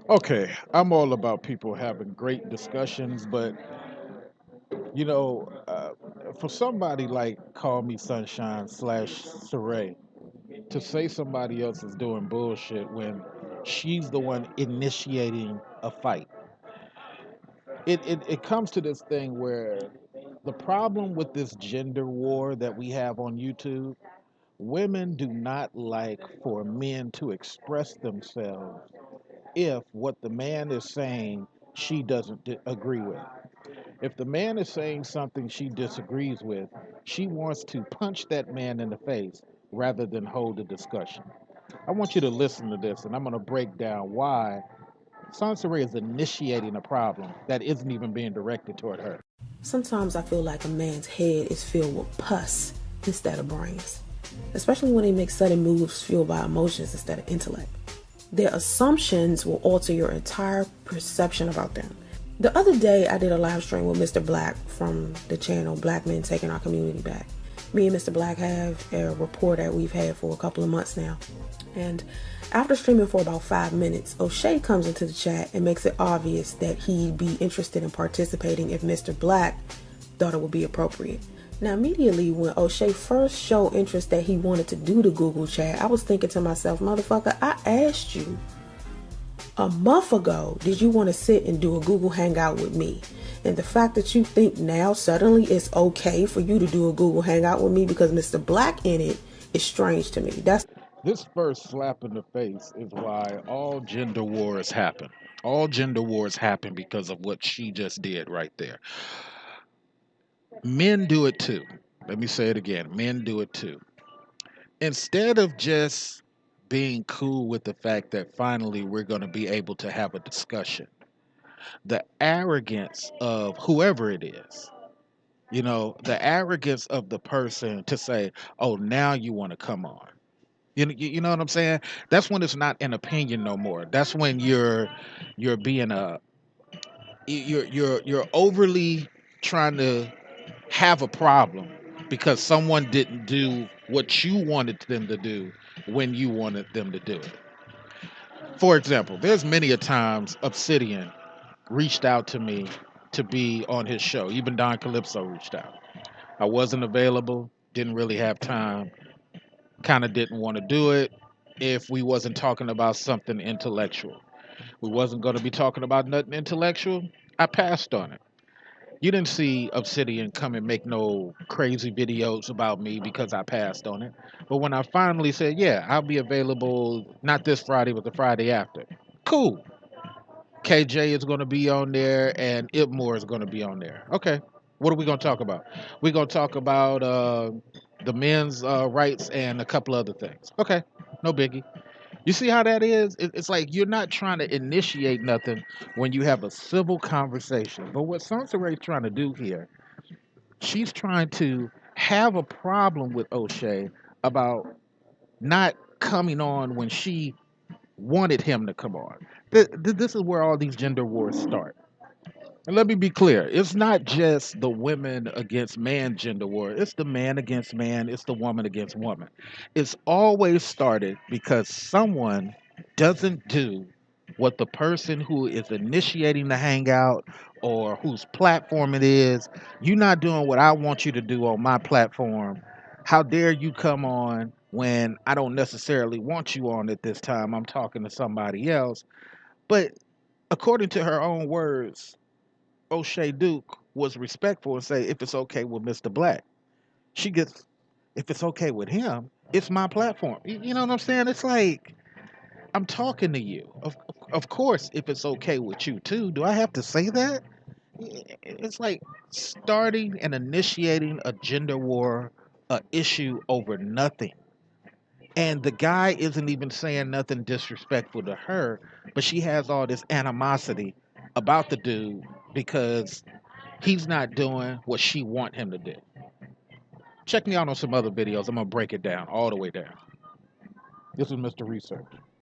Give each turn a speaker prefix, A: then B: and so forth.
A: Okay, I'm all about people having great discussions, but you know, for somebody like Call Me Sunshine slash Saray to say somebody else is doing bullshit when she's the one initiating a fight, it comes to this thing where the problem with this gender war that we have on YouTube, women do not like for men to express themselves if what the man is saying she doesn't agree with. If the man is saying something she disagrees with, she wants to punch that man in the face rather than hold a discussion. I want you to listen to this, and I'm going to break down why Sansaray is initiating a problem that isn't even being directed toward her.
B: Sometimes I feel like a man's head is filled with pus instead of brains, especially when they make sudden moves fueled by emotions instead of intellect. Their assumptions will alter your entire perception about them. The other day, I did a live stream with Mr. Black from the channel Black Men Taking Our Community Back. Me and Mr. Black have a rapport that we've had for a couple of months now. And after streaming for about 5 minutes, Oshay comes into the chat and makes it obvious that he'd be interested in participating if Mr. Black thought it would be appropriate. Now, immediately when Oshay first showed interest that he wanted to do the Google chat, I was thinking to myself, motherfucker, I asked you a month ago, did you want to sit and do a Google Hangout with me? And the fact that you think now suddenly it's okay for you to do a Google Hangout with me because Mr. Black in it is strange to me.
A: This first slap in the face is why all gender wars happen. All gender wars happen because of what she just did right there. Men do it too. Let me say it again. Men do it too. Instead of just being cool with the fact that finally we're going to be able to have a discussion, the arrogance of whoever it is, the arrogance of the person to say, oh, now you want to come on. You know what I'm saying? That's when it's not an opinion no more. That's when you're being you're overly trying to have a problem because someone didn't do what you wanted them to do when you wanted them to do it. For example, there's many a times Obsidian reached out to me to be on his show. Even Don Calypso reached out. I wasn't available, didn't really have time, kind of didn't want to do it if we wasn't talking about something intellectual. We wasn't going to be talking about nothing intellectual. I passed on it. You didn't see Obsidian come and make no crazy videos about me because I passed on it. But when I finally said, yeah, I'll be available not this Friday, but the Friday after. Cool. KJ is going to be on there and Ibmore is going to be on there. Okay. What are we going to talk about? We're going to talk about the men's rights and a couple other things. Okay. No biggie. You see how that is? It's like you're not trying to initiate nothing when you have a civil conversation. But what Sansa is trying to do here, she's trying to have a problem with O'Shea about not coming on when she wanted him to come on. This is where all these gender wars start. And let me be clear, it's not just the women against man gender war. It's the man against man. It's the woman against woman. It's always started because someone doesn't do what the person who is initiating the hangout or whose platform it is, you're not doing what I want you to do on my platform. How dare you come on when I don't necessarily want you on at this time? I'm talking to somebody else. But according to her own words, O'Shea Duke was respectful and say, if it's okay with Mr. Black, she gets, if it's okay with him, it's my platform. You know what I'm saying? It's like, I'm talking to you. Of course, if it's okay with you too, do I have to say that? It's like starting and initiating a gender war, a issue over nothing. And the guy isn't even saying nothing disrespectful to her, but she has all this animosity about the dude because he's not doing what she want him to do. Check me out on some other videos. I'm gonna break it down all the way down. This is Mr. Research.